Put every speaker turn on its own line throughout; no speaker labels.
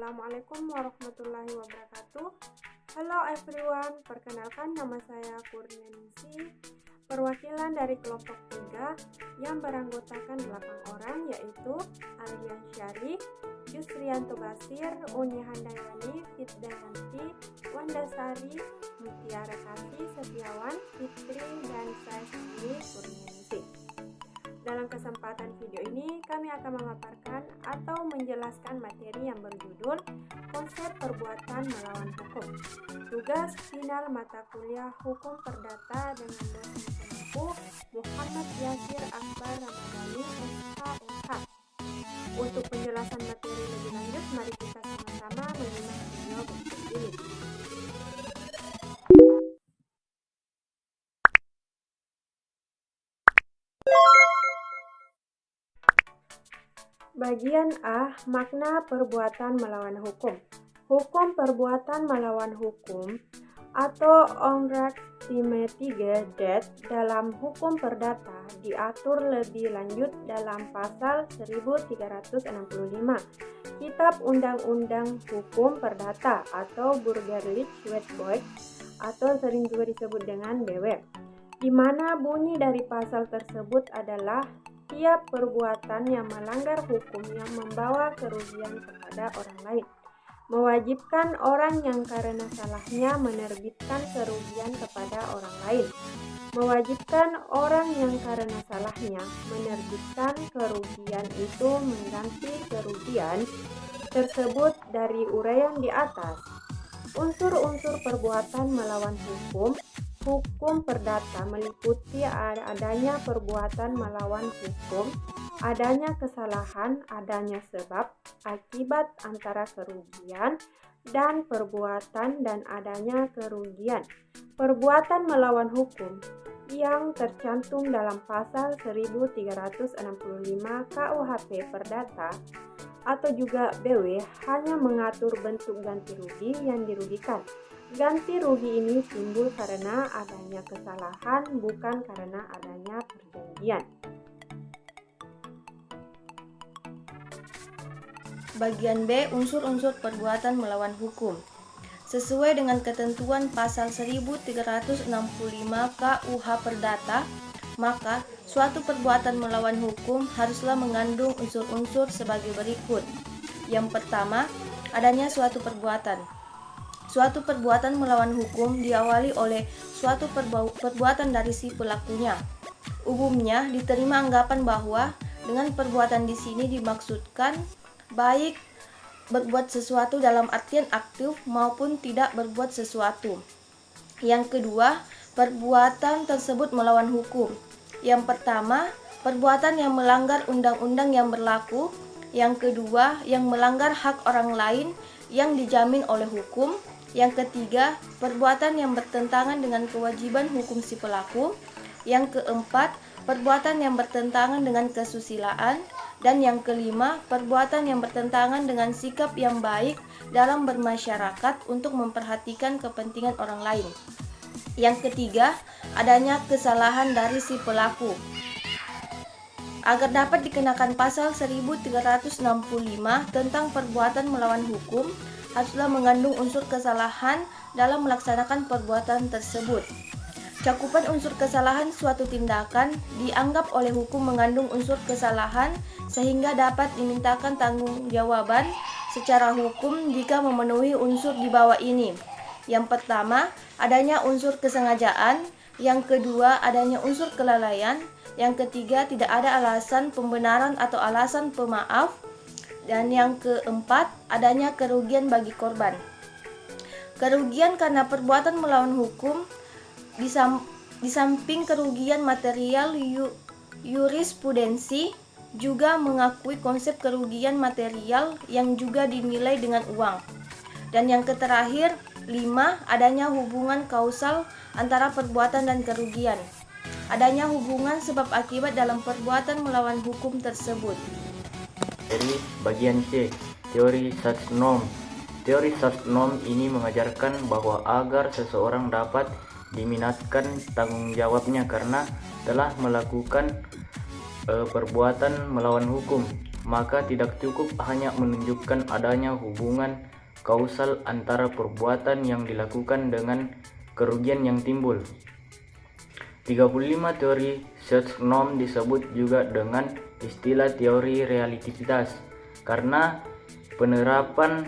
Assalamualaikum warahmatullahi wabarakatuh. Halo everyone, perkenalkan nama saya Kurnianingsih, perwakilan dari kelompok 3 yang beranggotakan 8 orang, yaitu Aldian Syarif, Yusrianto Basir, Uni Handayani, Fitdayanti, Wandasari, Mutiara Kasih Setiawan, Fitri, dan saya sendiri Kurnianingsih. Dalam kesempatan video ini, kami akan memaparkan atau menjelaskan materi yang berjudul Konsep Perbuatan Melawan Hukum. Tugas final mata kuliah Hukum Perdata dengan dosen pengampu Muhammad Yasir Akbar Ramadhani, SHMH. Untuk penjelasan materi lebih lanjut, mari kita sama-sama menyimak video berikut ini. Bagian A. Makna perbuatan melawan hukum. Hukum perbuatan melawan hukum atau onrechtmatige dalam hukum perdata diatur lebih lanjut dalam pasal 1365 Kitab Undang-Undang Hukum Perdata atau Burgerlijk Wetboek atau sering juga disebut dengan BW, di mana bunyi dari pasal tersebut adalah tiap perbuatan yang melanggar hukum yang membawa kerugian kepada orang lain, mewajibkan orang yang karena salahnya menerbitkan kerugian kepada orang lain, mewajibkan orang yang karena salahnya menerbitkan kerugian itu mengganti kerugian tersebut dari uraian di atas. Unsur-unsur perbuatan melawan hukum perdata meliputi adanya perbuatan melawan hukum, adanya kesalahan, adanya sebab, akibat antara kerugian, dan perbuatan dan adanya kerugian. Perbuatan melawan hukum yang tercantum dalam pasal 1365 KUHP Perdata atau juga BW hanya mengatur bentuk ganti rugi yang dirugikan. Ganti rugi ini timbul karena adanya kesalahan, bukan karena adanya perjanjian.
Bagian B. Unsur-unsur perbuatan melawan hukum. Sesuai dengan ketentuan pasal 1365 KUH Perdata, maka suatu perbuatan melawan hukum haruslah mengandung unsur-unsur sebagai berikut. Yang pertama, adanya suatu perbuatan. Suatu perbuatan melawan hukum diawali oleh suatu perbuatan dari si pelakunya. Umumnya diterima anggapan bahwa dengan perbuatan di sini dimaksudkan baik berbuat sesuatu dalam artian aktif maupun tidak berbuat sesuatu. Yang kedua, perbuatan tersebut melawan hukum. Yang pertama, perbuatan yang melanggar undang-undang yang berlaku. Yang kedua, yang melanggar hak orang lain yang dijamin oleh hukum. Yang ketiga, perbuatan yang bertentangan dengan kewajiban hukum si pelaku. Yang keempat, perbuatan yang bertentangan dengan kesusilaan. Dan yang kelima, perbuatan yang bertentangan dengan sikap yang baik dalam bermasyarakat untuk memperhatikan kepentingan orang lain. Yang ketiga, adanya kesalahan dari si pelaku. Agar dapat dikenakan pasal 1365 tentang perbuatan melawan hukum, haruslah mengandung unsur kesalahan dalam melaksanakan perbuatan tersebut. Cakupan unsur kesalahan suatu tindakan dianggap oleh hukum mengandung unsur kesalahan sehingga dapat dimintakan tanggung-jawaban secara hukum jika memenuhi unsur di bawah ini. Yang pertama, adanya unsur kesengajaan. Yang kedua, adanya unsur kelalaian. Yang ketiga, tidak ada alasan pembenaran atau alasan pemaaf. Dan yang keempat, adanya kerugian bagi korban. Kerugian karena perbuatan melawan hukum di samping kerugian material, jurisprudensi juga mengakui konsep kerugian material yang juga dinilai dengan uang. Dan yang terakhir, 5, adanya hubungan kausal antara perbuatan dan kerugian. Adanya hubungan sebab akibat dalam perbuatan melawan hukum tersebut.
Jadi bagian C, teori Satznorm. Teori Satznorm ini mengajarkan bahwa agar seseorang dapat diminatkan tanggung jawabnya karena telah melakukan perbuatan melawan hukum, maka tidak cukup hanya menunjukkan adanya hubungan kausal antara perbuatan yang dilakukan dengan kerugian yang timbul. 35 teori search norm disebut juga dengan istilah teori relativitas karena penerapan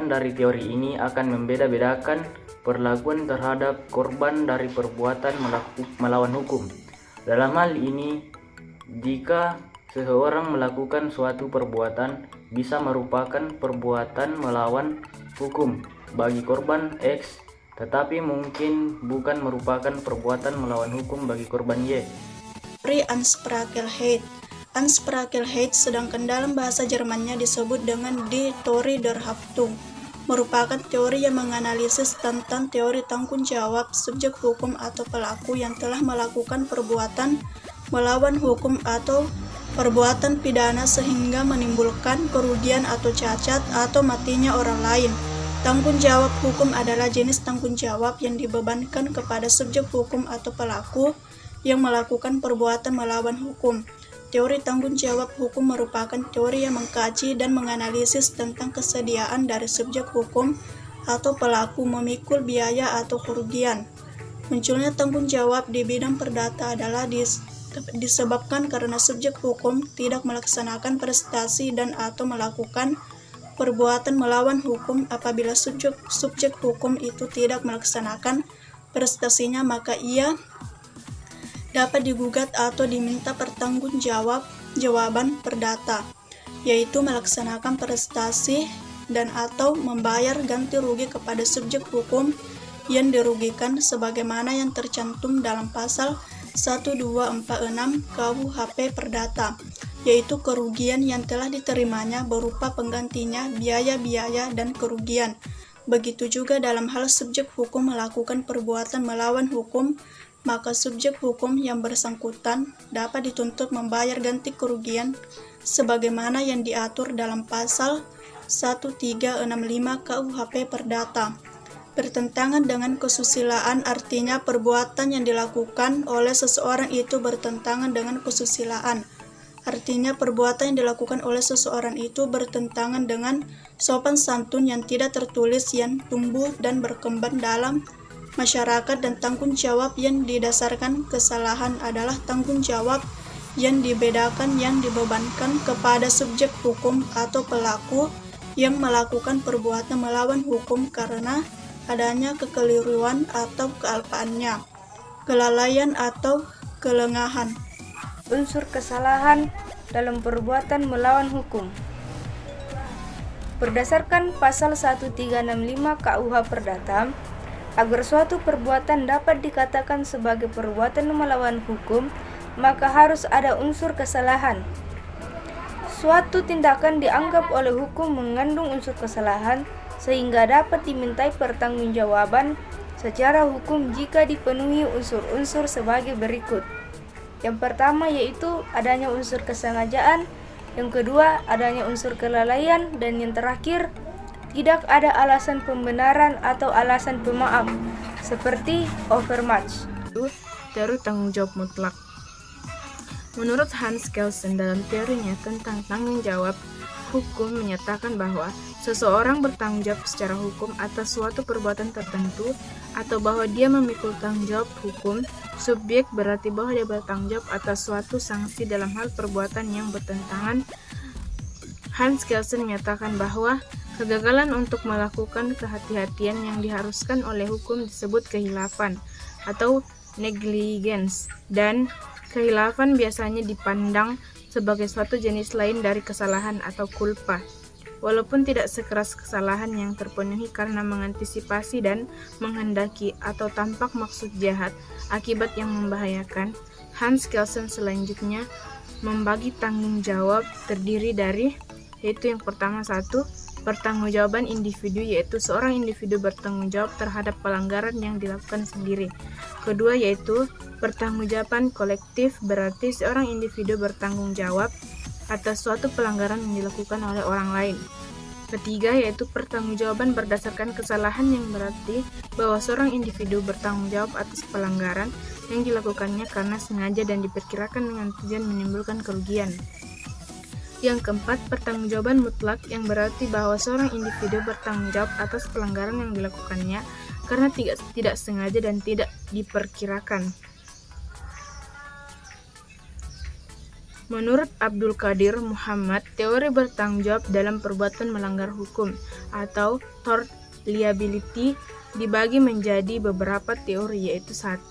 dari teori ini akan membeda-bedakan perlakuan terhadap korban dari perbuatan melawan hukum. Dalam hal ini, jika seseorang melakukan suatu perbuatan bisa merupakan perbuatan melawan hukum bagi korban X, tetapi mungkin bukan merupakan perbuatan melawan hukum bagi korban Y.
Teori Anspracheheit. Anspracheheit sedangkan dalam bahasa Jermannya disebut dengan Die Theorie der Haftung, merupakan teori yang menganalisis tentang teori tanggung jawab subjek hukum atau pelaku yang telah melakukan perbuatan melawan hukum atau perbuatan pidana sehingga menimbulkan kerugian atau cacat atau matinya orang lain. Tanggung jawab hukum adalah jenis tanggung jawab yang dibebankan kepada subjek hukum atau pelaku yang melakukan perbuatan melawan hukum. Teori tanggung jawab hukum merupakan teori yang mengkaji dan menganalisis tentang kesediaan dari subjek hukum atau pelaku memikul biaya atau kerugian. Munculnya tanggung jawab di bidang perdata adalah disebabkan karena subjek hukum tidak melaksanakan prestasi dan atau melakukan perbuatan melawan hukum. Apabila subjek hukum itu tidak melaksanakan prestasinya, maka ia dapat digugat atau diminta pertanggungjawaban perdata, yaitu melaksanakan prestasi dan atau membayar ganti rugi kepada subjek hukum yang dirugikan sebagaimana yang tercantum dalam pasal 1246 KUHP Perdata, yaitu kerugian yang telah diterimanya berupa penggantinya biaya-biaya dan kerugian. Begitu juga dalam hal subjek hukum melakukan perbuatan melawan hukum, maka subjek hukum yang bersangkutan dapat dituntut membayar ganti kerugian sebagaimana yang diatur dalam pasal 1365 KUHP Perdata. Bertentangan dengan kesusilaan artinya perbuatan yang dilakukan oleh seseorang itu bertentangan dengan kesusilaan. Artinya perbuatan yang dilakukan oleh seseorang itu bertentangan dengan sopan santun yang tidak tertulis yang tumbuh dan berkembang dalam masyarakat, dan tanggung jawab yang didasarkan kesalahan adalah tanggung jawab yang dibedakan yang dibebankan kepada subjek hukum atau pelaku yang melakukan perbuatan melawan hukum karena adanya kekeliruan atau kealpaannya, kelalaian atau kelengahan.
Unsur kesalahan dalam perbuatan melawan hukum. Berdasarkan pasal 1365 KUH Perdata, agar suatu perbuatan dapat dikatakan sebagai perbuatan melawan hukum, maka harus ada unsur kesalahan. Suatu tindakan dianggap oleh hukum mengandung unsur kesalahan sehingga dapat dimintai pertanggungjawaban secara hukum jika dipenuhi unsur-unsur sebagai berikut. Yang pertama yaitu adanya unsur kesengajaan, yang kedua adanya unsur kelalaian, dan yang terakhir tidak ada alasan pembenaran atau alasan pemaaf seperti overmuch.
Teori tanggung jawab mutlak. Menurut Hans Kelsen dalam teorinya tentang tanggung jawab hukum menyatakan bahwa seseorang bertanggung jawab secara hukum atas suatu perbuatan tertentu atau bahwa dia memikul tanggung jawab hukum. Subjek berarti bahwa dia bertanggung jawab atas suatu sanksi dalam hal perbuatan yang bertentangan. Hans Kelsen menyatakan bahwa kegagalan untuk melakukan kehati-hatian yang diharuskan oleh hukum disebut kehilafan atau negligence, dan kehilafan biasanya dipandang sebagai suatu jenis lain dari kesalahan atau culpa. Walaupun tidak sekeras kesalahan yang terpenuhi karena mengantisipasi dan menghendaki atau tampak maksud jahat akibat yang membahayakan, Hans Kelsen selanjutnya membagi tanggung jawab terdiri dari, yaitu yang pertama satu, pertanggungjawaban individu, yaitu seorang individu bertanggung jawab terhadap pelanggaran yang dilakukan sendiri. Kedua yaitu pertanggungjawaban kolektif, berarti seorang individu bertanggung jawab atas suatu pelanggaran yang dilakukan oleh orang lain. Ketiga yaitu pertanggungjawaban berdasarkan kesalahan, yang berarti bahwa seorang individu bertanggung jawab atas pelanggaran yang dilakukannya karena sengaja dan diperkirakan dengan tujuan menimbulkan kerugian. Yang keempat, pertanggungjawaban mutlak, yang berarti bahwa seorang individu bertanggung jawab atas pelanggaran yang dilakukannya karena tidak sengaja dan tidak diperkirakan. Menurut Abdul Qadir Muhammad, teori bertanggung jawab dalam perbuatan melanggar hukum atau tort liability dibagi menjadi beberapa teori, yaitu 1.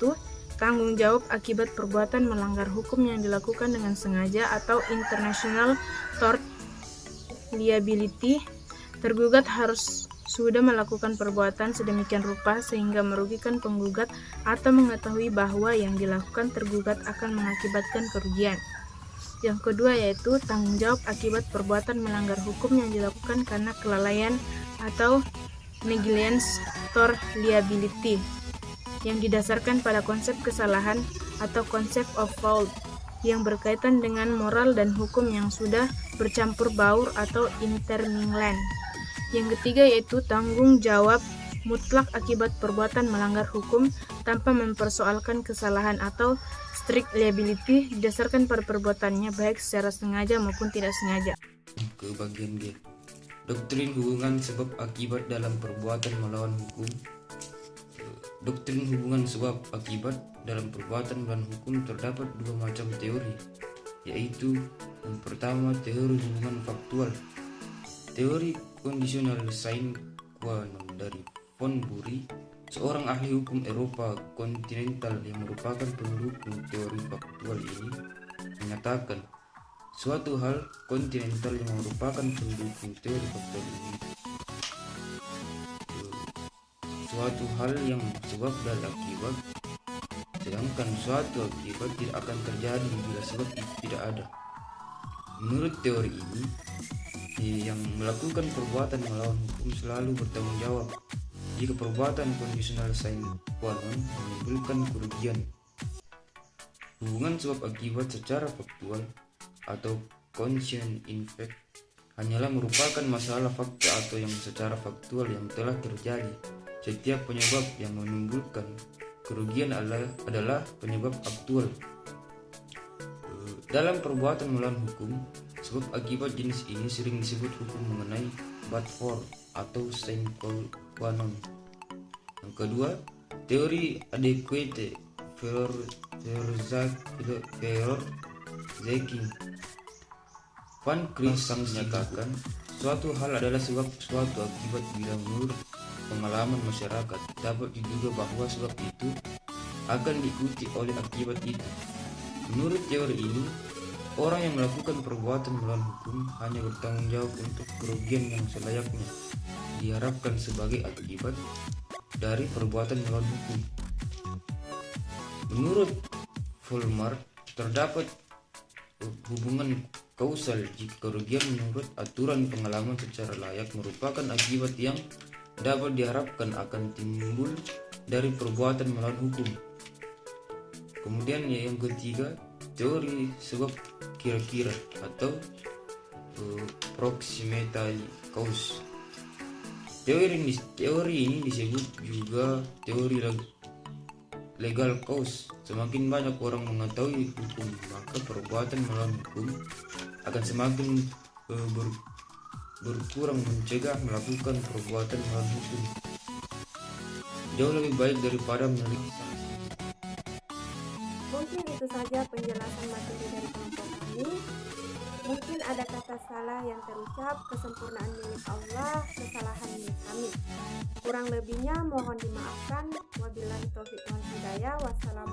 Tanggung jawab akibat perbuatan melanggar hukum yang dilakukan dengan sengaja atau international tort liability. Tergugat harus sudah melakukan perbuatan sedemikian rupa sehingga merugikan penggugat atau mengetahui bahwa yang dilakukan tergugat akan mengakibatkan kerugian. Yang kedua yaitu tanggung jawab akibat perbuatan melanggar hukum yang dilakukan karena kelalaian atau negligence tort liability, yang didasarkan pada konsep kesalahan atau konsep of fault yang berkaitan dengan moral dan hukum yang sudah bercampur baur atau intermingling. Yang ketiga yaitu tanggung jawab mutlak akibat perbuatan melanggar hukum tanpa mempersoalkan kesalahan atau strict liability didasarkan pada perbuatannya baik secara sengaja maupun tidak sengaja.
Ke bagian G. Doktrin hubungan sebab akibat dalam perbuatan melawan hukum. Doktrin hubungan sebab akibat dalam perbuatan melawan hukum terdapat dua macam teori, yaitu yang pertama teori hubungan faktual. Teori conditional sine qua non dari von Bury, seorang ahli hukum Eropa kontinental yang merupakan pendukung teori faktual ini, menyatakan suatu hal kontinental yang merupakan pendukung teori faktual ini suatu hal yang sebab dan akibat, sedangkan suatu akibat tidak akan terjadi bila sebab itu tidak ada. Menurut teori ini, yang melakukan perbuatan melawan hukum selalu bertanggung jawab jika perbuatan conditional sine qua non menimbulkan kerugian. Hubungan sebab akibat secara faktual atau conscient in fact hanyalah merupakan masalah fakta atau yang secara faktual yang telah terjadi. Setiap penyebab yang menimbulkan kerugian adalah penyebab aktual. Dalam perbuatan melawan hukum, sebab akibat jenis ini sering disebut hukum mengenai but for atau sine qua non. Yang kedua, teori adequate verorzaking. Van Chris menyatakan suatu hal adalah sebab suatu akibat bila menurut pengalaman masyarakat dapat diduga bahwa sebab itu akan diikuti oleh akibat itu. Menurut teori ini, orang yang melakukan perbuatan melawan hukum hanya bertanggung jawab untuk kerugian yang selayaknya diharapkan sebagai akibat dari perbuatan melawan hukum. Menurut Vollmar, terdapat hubungan kausal jika kerugian menurut aturan pengalaman secara layak merupakan akibat yang dapat diharapkan akan timbul dari perbuatan melawan hukum. Kemudian yang ketiga, teori sebab kira-kira atau proximity cause. Teori ini disebut juga teori legal cause. Semakin banyak orang mengetahui hukum, maka perbuatan melawan hukum akan semakin berkurang mencegah melakukan perbuatan melawan hukum. Jauh lebih baik daripada memiliki sanksi.
Mungkin itu saja penjelasan materi dari kelompok kami. Mungkin ada kata salah yang terucap, kesempurnaan milik Allah, kesalahan milik kami. Kurang lebihnya mohon dimaafkan. Wabillahi taufiq wal hidayah. Wassalamualaikum